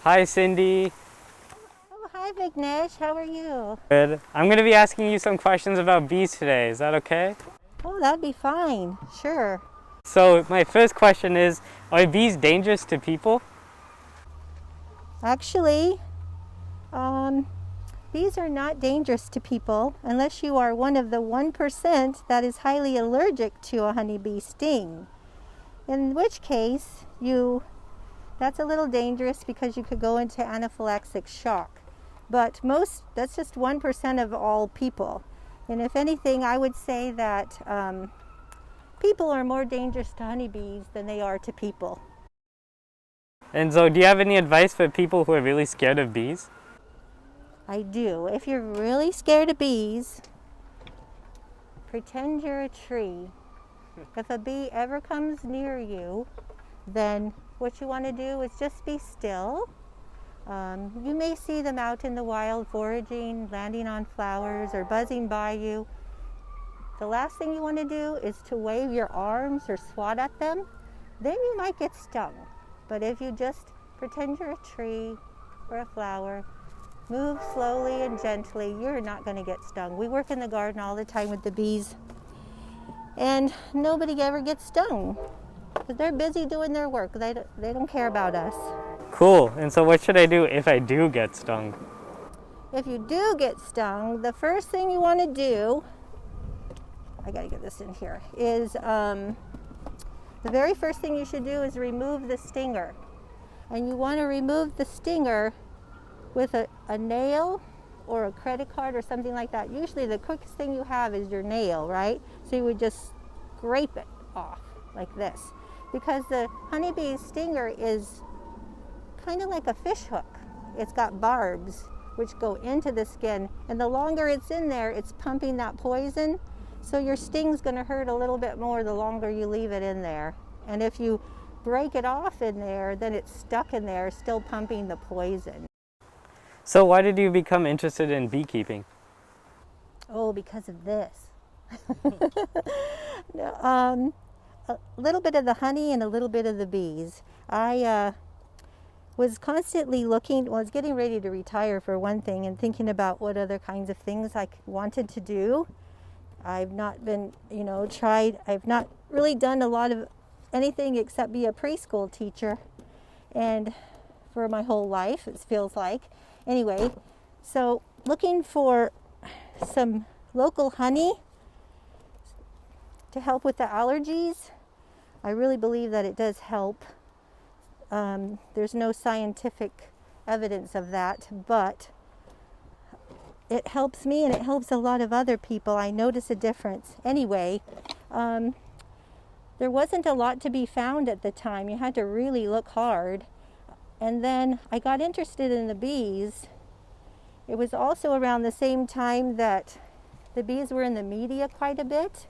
Hi, Cindy. Oh, hi Vignesh, how are you? Good. I'm going to be asking you some questions about bees today. Is that okay? Oh, that'd be fine, sure. So, my first question is, are bees dangerous to people? Actually, bees are not dangerous to people unless you are one of the 1% that is highly allergic to a honeybee sting. In which case, that's a little dangerous because you could go into anaphylactic shock. But that's just 1% of all people. And if anything, I would say that people are more dangerous to honeybees than they are to people. And so, do you have any advice for people who are really scared of bees? I do. If you're really scared of bees, pretend you're a tree. If a bee ever comes near you, then what you want to do is just be still. You may see them out in the wild foraging, landing on flowers, or buzzing by you. The last thing you want to do is to wave your arms or swat at them. Then you might get stung. But if you just pretend you're a tree or a flower, move slowly and gently, you're not going to get stung. We work in the garden all the time with the bees, and nobody ever gets stung because they're busy doing their work. They don't care about us. Cool. And so, what should I do if I do get stung? If you do get stung, the first thing you want to do, I got to get this in here, is the very first thing you should do is remove the stinger. And you want to remove the stinger with a nail or a credit card or something like that. Usually the quickest thing you have is your nail, right? So you would just scrape it off like this. Because the honeybee's stinger is kind of like a fish hook. It's got barbs which go into the skin, and the longer it's in there, it's pumping that poison. So your sting's going to hurt a little bit more the longer you leave it in there. And if you break it off in there, then it's stuck in there, still pumping the poison. So, why did you become interested in beekeeping? Oh, because of this. A little bit of the honey and a little bit of the bees. I was constantly looking, well, I was getting ready to retire for one thing and thinking about what other kinds of things I wanted to do. I've not been, I've not really done a lot of anything except be a preschool teacher, and for my whole life, it feels like. Anyway, so looking for some local honey to help with the allergies. I really believe that it does help. There's no scientific evidence of that, but it helps me and it helps a lot of other people. I notice a difference. Anyway, there wasn't a lot to be found at the time. You had to really look hard. And then I got interested in the bees. It was also around the same time that the bees were in the media quite a bit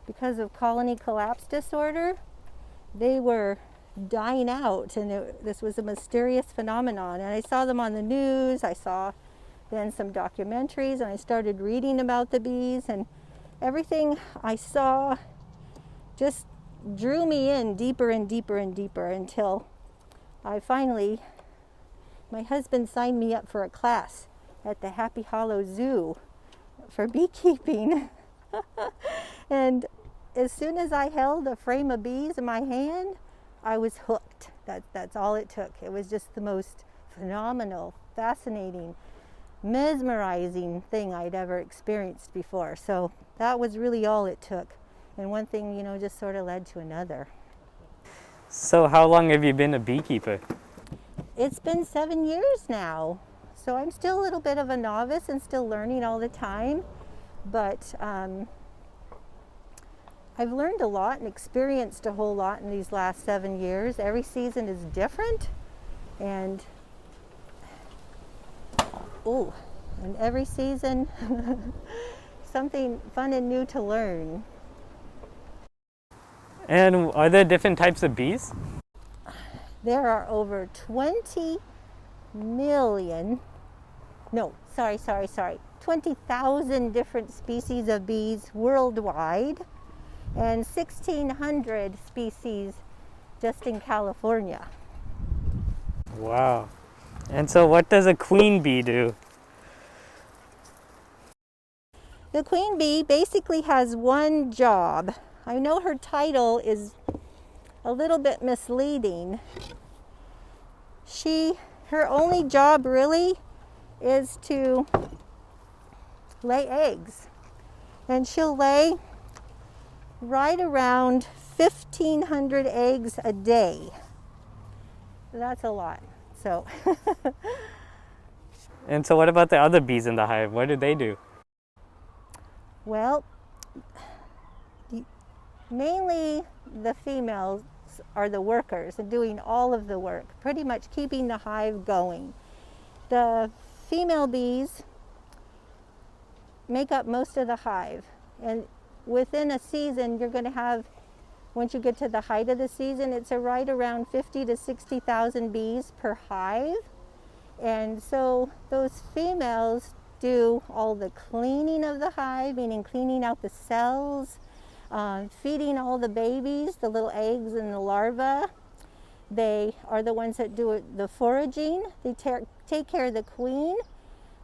because of colony collapse disorder. They were dying out, and this was a mysterious phenomenon. And I saw them on the news. I saw then some documentaries, and I started reading about the bees, and everything I saw just drew me in deeper and deeper and deeper until my husband signed me up for a class at the Happy Hollow Zoo for beekeeping. And as soon as I held a frame of bees in my hand, I was hooked. That's all it took. It was just the most phenomenal, fascinating, mesmerizing thing I'd ever experienced before. So that was really all it took. And one thing, just sort of led to another. So, how long have you been a beekeeper? It's been 7 years now. So I'm still a little bit of a novice and still learning all the time. But I've learned a lot and experienced a whole lot in these last 7 years. Every season is different. And every season, something fun and new to learn. And are there different types of bees? There are over 20 million, 20,000 different species of bees worldwide, and 1,600 species just in California. Wow. And so what does a queen bee do? The queen bee basically has one job. I know her title is a little bit misleading. Her only job really is to lay eggs. And she'll lay right around 1,500 eggs a day. That's a lot. So And so what about the other bees in the hive? What do they do? well, mainly the females are the workers and doing all of the work, pretty much keeping the hive going. The female bees make up most of the hive, and within a season you're going to have, once you get to the height of the season, it's right around 50 to 60,000 bees per hive. And so those females do all the cleaning of the hive, meaning cleaning out the cells, feeding all the babies, the little eggs and the larvae. They are the ones that do the foraging. They take care of the queen.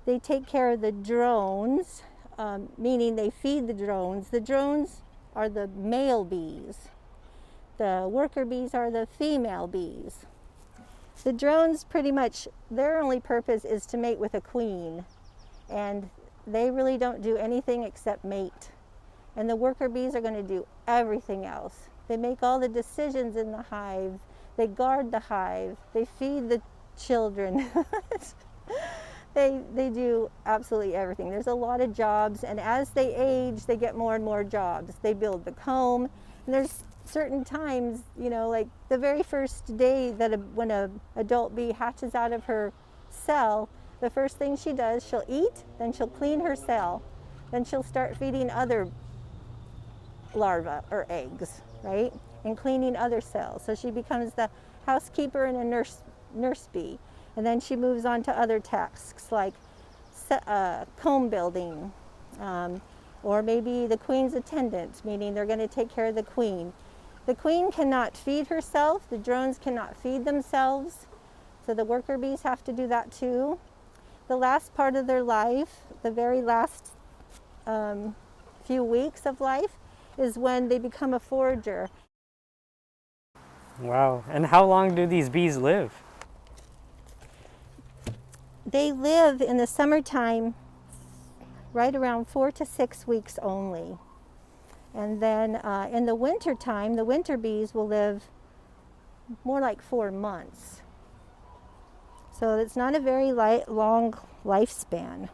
They take care of the drones, meaning they feed the drones. The drones are the male bees. The worker bees are the female bees. The drones, pretty much, their only purpose is to mate with a queen. And they really don't do anything except mate. And the worker bees are going to do everything else. They make all the decisions in the hive. They guard the hive. They feed the children. They do absolutely everything. There's a lot of jobs, and as they age, they get more and more jobs. They build the comb, and there's certain times, like the very first day that when an adult bee hatches out of her cell, the first thing she does, she'll eat, then she'll clean her cell, then she'll start feeding other larvae or eggs, right? And cleaning other cells. So she becomes the housekeeper and a nurse bee. And then she moves on to other tasks like comb building, or maybe the queen's attendant, meaning they're going to take care of the queen. The queen cannot feed herself. The drones cannot feed themselves. So the worker bees have to do that too. The last part of their life, the very last few weeks of life, is when they become a forager. Wow. And how long do these bees live? They live in the summertime right around 4 to 6 weeks only. And then in the winter time, the winter bees will live more like 4 months. So it's not a very long lifespan.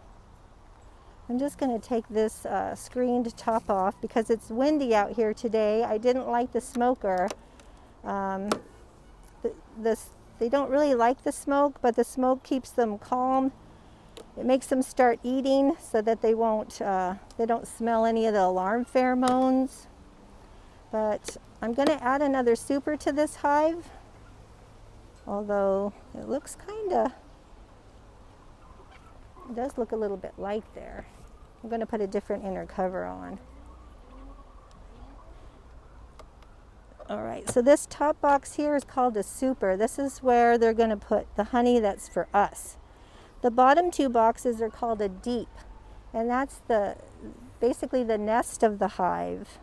I'm just going to take this screened top off because it's windy out here today. I didn't light the smoker. They don't really like the smoke, but the smoke keeps them calm. It makes them start eating so that they don't smell any of the alarm pheromones. But I'm going to add another super to this hive, although it looks it does look a little bit light there. I'm going to put a different inner cover on. All right, so this top box here is called a super. This is where they're going to put the honey that's for us. The bottom two boxes are called a deep, and that's basically the nest of the hive.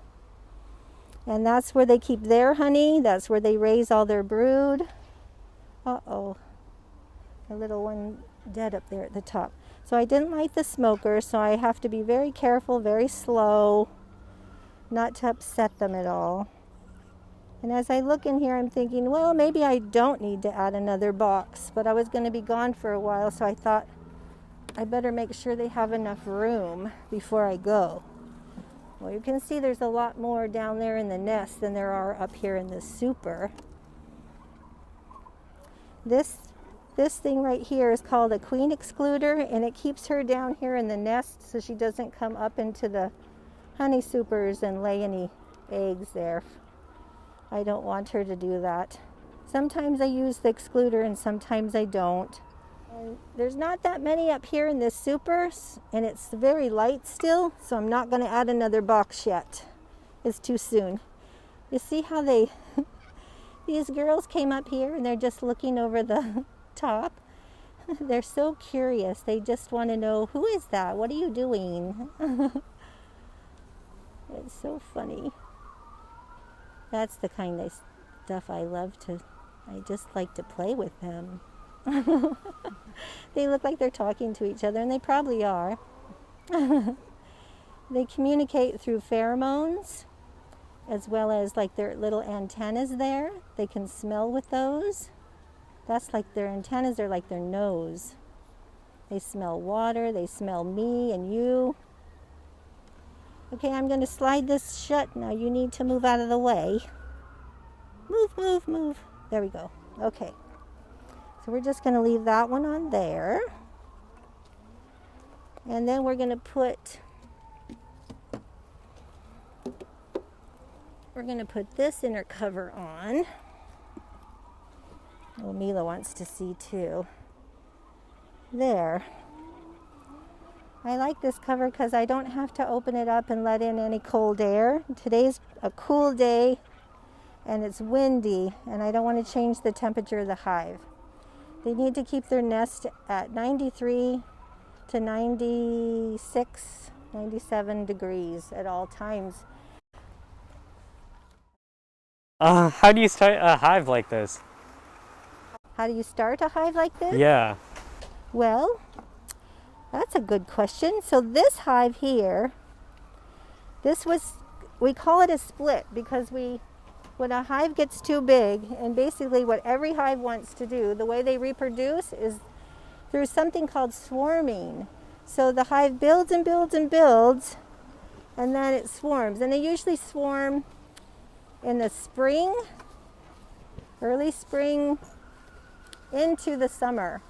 And that's where they keep their honey. That's where they raise all their brood. Uh-oh, a little one dead up there at the top. So I didn't light the smoker, so I have to be very careful, very slow, not to upset them at all. And as I look in here, I'm thinking, well, maybe I don't need to add another box, but I was going to be gone for a while, so I thought I better make sure they have enough room before I go. Well, you can see there's a lot more down there in the nest than there are up here in the super. This thing right here is called a queen excluder, and it keeps her down here in the nest so she doesn't come up into the honey supers and lay any eggs there. I don't want her to do that. Sometimes I use the excluder and sometimes I don't. And there's not that many up here in this super, and it's very light still, so I'm not going to add another box yet. It's too soon. You see how these girls came up here and they're just looking over the top. They're so curious. They just want to know, who is that? What are you doing? It's so funny. That's the kind of stuff I love to, I just like to play with them. They look like they're talking to each other, and they probably are. They communicate through pheromones, as well as like their little antennas there. They can smell with those. That's like their antennas are like their nose. They smell water, they smell me and you. Okay, I'm going to slide this shut now. You need to move out of the way. Move, move, move. There we go. Okay. So we're just going to leave that one on there. And then we're going to put this inner cover on. Oh, Mila wants to see too. There. I like this cover because I don't have to open it up and let in any cold air. Today's a cool day and it's windy, and I don't want to change the temperature of the hive. They need to keep their nest at 93 to 96, 97 degrees at all times. How do you start a hive like this? How do you start a hive like this? Yeah. Well, that's a good question. So this hive here, we call it a split because when a hive gets too big, and basically what every hive wants to do, the way they reproduce is through something called swarming. So the hive builds and builds and builds, and then it swarms. And they usually swarm in the spring, early spring into the summer.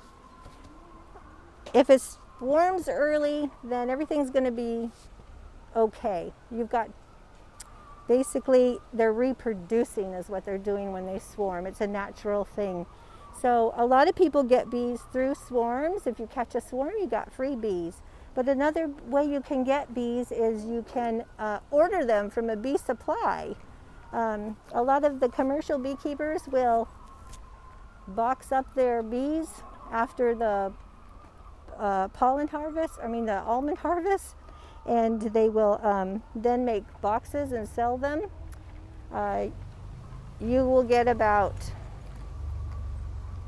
If it swarms early, then everything's going to be okay. You've got, basically, they're reproducing is what they're doing when they swarm. It's a natural thing. So a lot of people get bees through swarms. If you catch a swarm, you got free bees. But another way you can get bees is you can order them from a bee supply. A lot of the commercial beekeepers will box up their bees after the the almond harvest, and they will then make boxes and sell them. You will get about,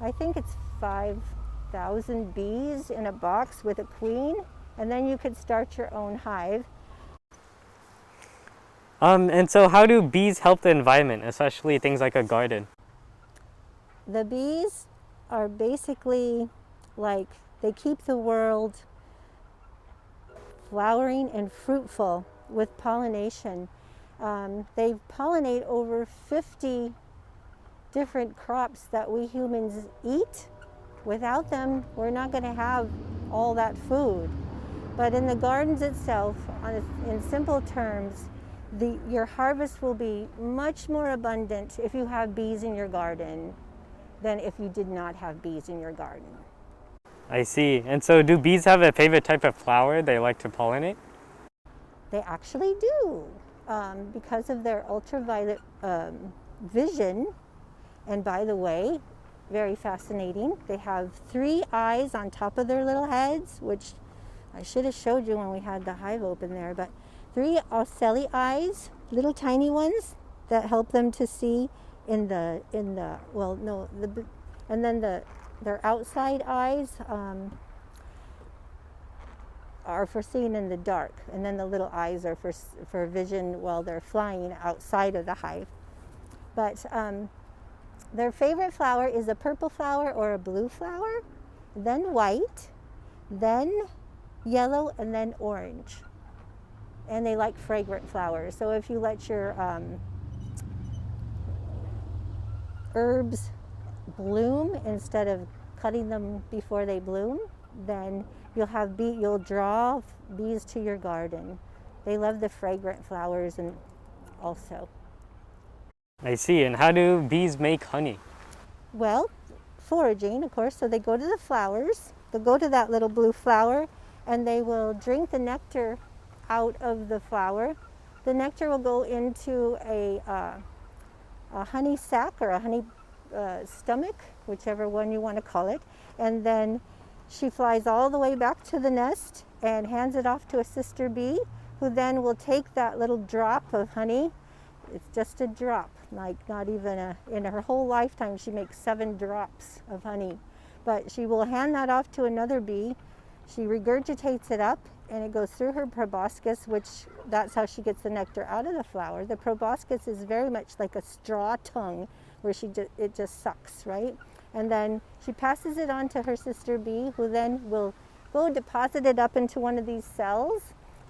I think it's 5,000 bees in a box with a queen, and then you could start your own hive. And so how do bees help the environment, especially things like a garden? The bees are basically like, they keep the world flowering and fruitful with pollination. They pollinate over 50 different crops that we humans eat. Without them, we're not going to have all that food. But in the gardens itself, in simple terms, your harvest will be much more abundant if you have bees in your garden than if you did not have bees in your garden. I see. And so do bees have a favorite type of flower they like to pollinate? They actually do, because of their ultraviolet vision. And by the way, very fascinating, they have 3 eyes on top of their little heads, which I should have showed you when we had the hive open there, but 3 ocelli eyes, little tiny ones that help them to see and then their outside eyes are for seeing in the dark, and then the little eyes are for vision while they're flying outside of the hive. But their favorite flower is a purple flower or a blue flower, then white, then yellow, and then orange. And they like fragrant flowers. So if you let your herbs bloom instead of cutting them before they bloom, then you'll draw bees to your garden. They love the fragrant flowers and also. I see. And how do bees make honey? Well, foraging, of course. So they go to the flowers. They'll go to that little blue flower, and they will drink the nectar out of the flower. The nectar will go into a honey sac or a honey stomach, whichever one you want to call it, and then she flies all the way back to the nest and hands it off to a sister bee, who then will take that little drop of honey. It's just a drop, like not even in her whole lifetime she makes 7 drops of honey. But she will hand that off to another bee. She regurgitates it up and it goes through her proboscis, which that's how she gets the nectar out of the flower. The proboscis is very much like a straw tongue where it just sucks, right? And then she passes it on to her sister bee, who then will go deposit it up into one of these cells.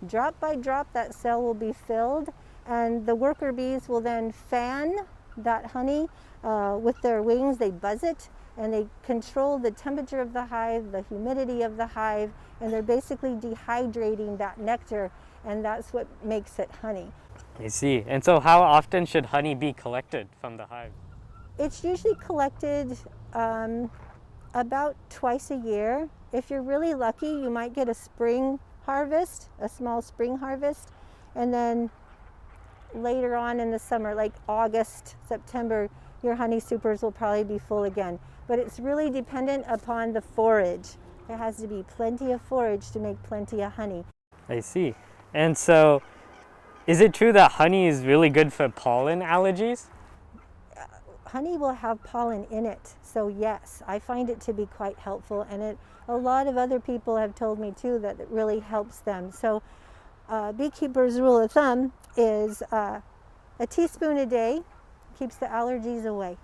Drop by drop, that cell will be filled, and the worker bees will then fan that honey with their wings. They buzz it, and they control the temperature of the hive, the humidity of the hive, and they're basically dehydrating that nectar, and that's what makes it honey. I see. And so how often should honey be collected from the hive? It's usually collected about twice a year. If you're really lucky, you might get a spring harvest, a small spring harvest, and then later on in the summer, like August, September, your honey supers will probably be full again. But it's really dependent upon the forage. There has to be plenty of forage to make plenty of honey. I see. And so, is it true that honey is really good for pollen allergies? Honey will have pollen in it, so yes, I find it to be quite helpful, and a lot of other people have told me too that it really helps them. So beekeepers' rule of thumb is a teaspoon a day keeps the allergies away.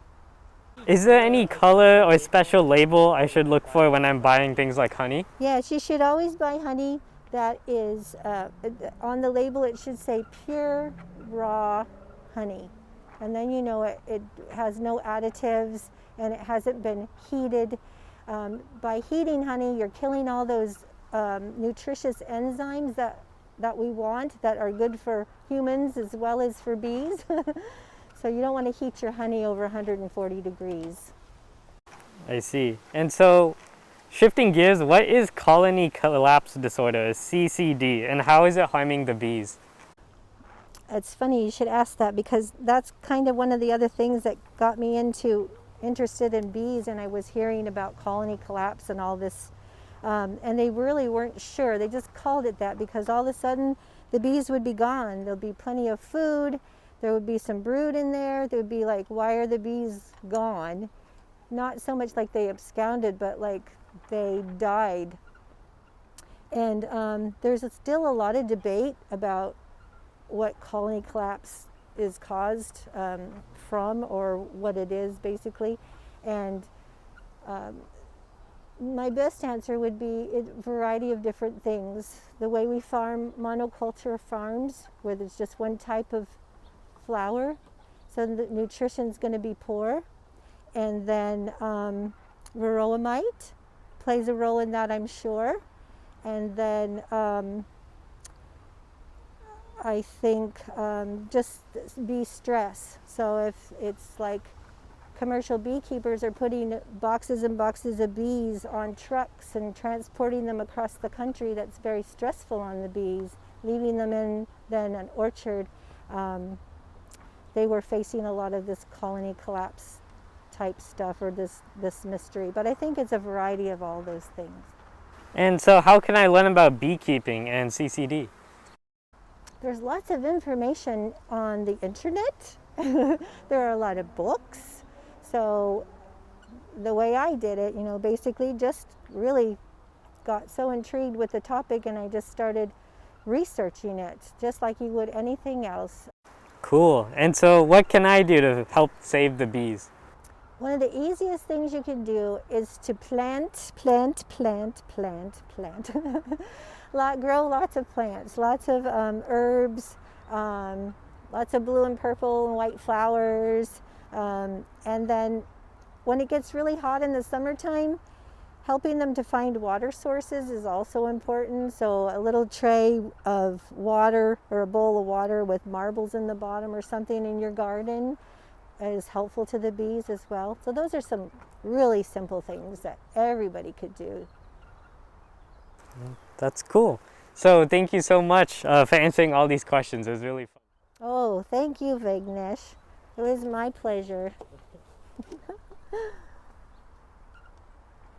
Is there any color or special label I should look for when I'm buying things like honey? Yes, you should always buy honey that is, on the label it should say pure raw honey. And then you know it has no additives and it hasn't been heated. By heating honey, you're killing all those nutritious enzymes that we want, that are good for humans as well as for bees. So you don't want to heat your honey over 140 degrees. I see. And so, shifting gears, what is colony collapse disorder, CCD, and how is it harming the bees? It's funny you should ask that, because that's kind of one of the other things that got me interested in bees, and I was hearing about colony collapse and all this, and they really weren't sure. They just called it that because all of a sudden the bees would be gone. There'll be plenty of food, there would be some brood in there, there would be like, why are the bees gone? Not so much like they absconded, but like they died. And there's still a lot of debate about what colony collapse is caused from, or what it is basically. And my best answer would be a variety of different things. The way we farm monoculture farms, where there's just one type of flower, so the nutrition's going to be poor. And then varroa mite plays a role in that, I'm sure. And then I think just bee stress. So if it's like commercial beekeepers are putting boxes and boxes of bees on trucks and transporting them across the country, that's very stressful on the bees. Leaving them in then an orchard, they were facing a lot of this colony collapse type stuff, or this mystery. But I think it's a variety of all those things. And so how can I learn about beekeeping and CCD? There's lots of information on the internet. There are a lot of books. So the way I did it, basically just really got so intrigued with the topic, and I just started researching it, just like you would anything else. Cool. And so what can I do to help save the bees? One of the easiest things you can do is to plant. Grow lots of plants, lots of herbs, lots of blue and purple and white flowers. And then when it gets really hot in the summertime, helping them to find water sources is also important. So a little tray of water, or a bowl of water with marbles in the bottom or something in your garden, is helpful to the bees as well. So those are some really simple things that everybody could do. That's cool. So thank you so much for answering all these questions. It was really fun. Oh, thank you, Vignesh. It was my pleasure.